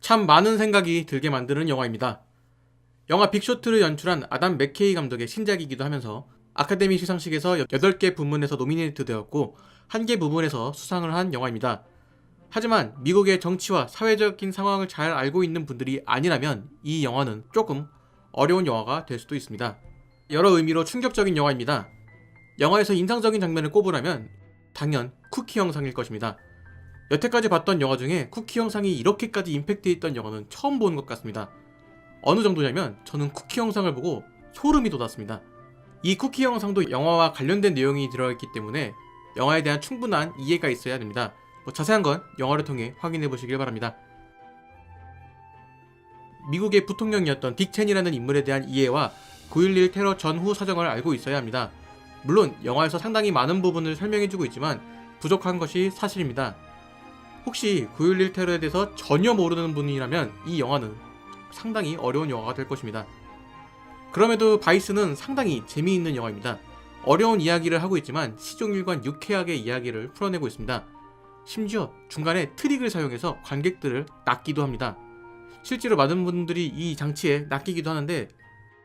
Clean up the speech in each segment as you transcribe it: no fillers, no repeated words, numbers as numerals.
참 많은 생각이 들게 만드는 영화입니다. 영화 빅쇼트를 연출한 아담 맥케이 감독의 신작이기도 하면서 아카데미 시상식에서 8개 부문에서 노미네이트 되었고 1개 부문에서 수상을 한 영화입니다. 하지만 미국의 정치와 사회적인 상황을 잘 알고 있는 분들이 아니라면 이 영화는 조금 어려운 영화가 될 수도 있습니다. 여러 의미로 충격적인 영화입니다. 영화에서 인상적인 장면을 꼽으라면 당연 쿠키 영상일 것입니다. 여태까지 봤던 영화 중에 쿠키 영상이 이렇게까지 임팩트 있던 영화는 처음 보는 것 같습니다. 어느 정도냐면 저는 쿠키 영상을 보고 소름이 돋았습니다. 이 쿠키 영상도 영화와 관련된 내용이 들어있기 때문에 영화에 대한 충분한 이해가 있어야 됩니다. 자세한 건 영화를 통해 확인해 보시길 바랍니다. 미국의 부통령이었던 딕 체니라는 인물에 대한 이해와 9.11 테러 전후 사정을 알고 있어야 합니다. 물론 영화에서 상당히 많은 부분을 설명해주고 있지만 부족한 것이 사실입니다. 혹시 9.11 테러에 대해서 전혀 모르는 분이라면 이 영화는 상당히 어려운 영화가 될 것입니다. 그럼에도 바이스는 상당히 재미있는 영화입니다. 어려운 이야기를 하고 있지만 시종일관 유쾌하게 이야기를 풀어내고 있습니다. 심지어 중간에 트릭을 사용해서 관객들을 낚기도 합니다. 실제로 많은 분들이 이 장치에 낚이기도 하는데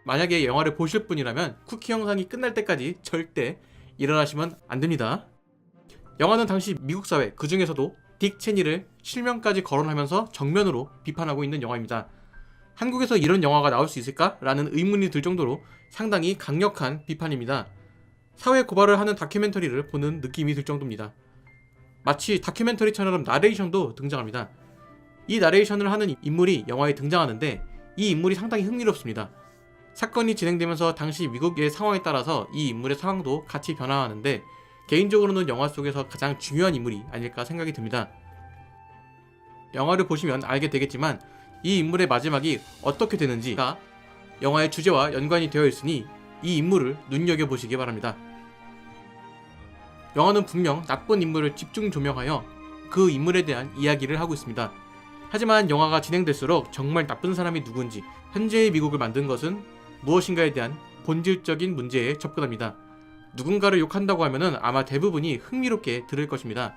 만약에 영화를 보실 분이라면 쿠키 영상이 끝날 때까지 절대 일어나시면 안됩니다. 영화는 당시 미국 사회, 그 중에서도 딕 체니를 실명까지 거론하면서 정면으로 비판하고 있는 영화입니다. 한국에서 이런 영화가 나올 수 있을까? 라는 의문이 들 정도로 상당히 강력한 비판입니다. 사회 고발을 하는 다큐멘터리를 보는 느낌이 들 정도입니다. 마치 다큐멘터리처럼 나레이션도 등장합니다. 이 나레이션을 하는 인물이 영화에 등장하는데 이 인물이 상당히 흥미롭습니다. 사건이 진행되면서 당시 미국의 상황에 따라서 이 인물의 상황도 같이 변화하는데 개인적으로는 영화 속에서 가장 중요한 인물이 아닐까 생각이 듭니다. 영화를 보시면 알게 되겠지만 이 인물의 마지막이 어떻게 되는지가 영화의 주제와 연관이 되어 있으니 이 인물을 눈여겨보시기 바랍니다. 영화는 분명 나쁜 인물을 집중 조명하여 그 인물에 대한 이야기를 하고 있습니다. 하지만 영화가 진행될수록 정말 나쁜 사람이 누군지, 현재의 미국을 만든 것은 무엇인가에 대한 본질적인 문제에 접근합니다. 누군가를 욕한다고 하면은 아마 대부분이 흥미롭게 들을 것입니다.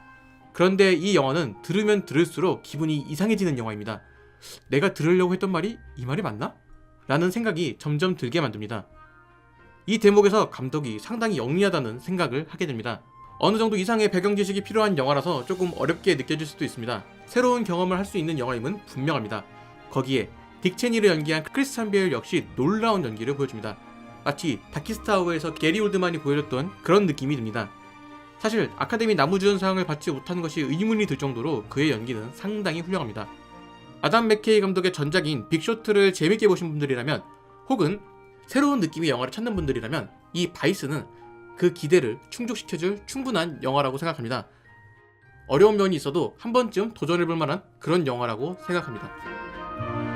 그런데 이 영화는 들으면 들을수록 기분이 이상해지는 영화입니다. 내가 들으려고 했던 말이 이 말이 맞나? 라는 생각이 점점 들게 만듭니다. 이 대목에서 감독이 상당히 영리하다는 생각을 하게 됩니다. 어느 정도 이상의 배경 지식이 필요한 영화라서 조금 어렵게 느껴질 수도 있습니다. 새로운 경험을 할 수 있는 영화임은 분명합니다. 거기에 딕 체니를 연기한 크리스찬 베일 역시 놀라운 연기를 보여줍니다. 마치 다키스타우에서 게리 올드만이 보여줬던 그런 느낌이 듭니다. 사실 아카데미 나무주연상을 받지 못한 것이 의문이 들 정도로 그의 연기는 상당히 훌륭합니다. 아담 맥케이 감독의 전작인 빅쇼트를 재밌게 보신 분들이라면 혹은 새로운 느낌의 영화를 찾는 분들이라면 이 바이스는 그 기대를 충족시켜줄 충분한 영화라고 생각합니다. 어려운 면이 있어도 한 번쯤 도전해볼 만한 그런 영화라고 생각합니다.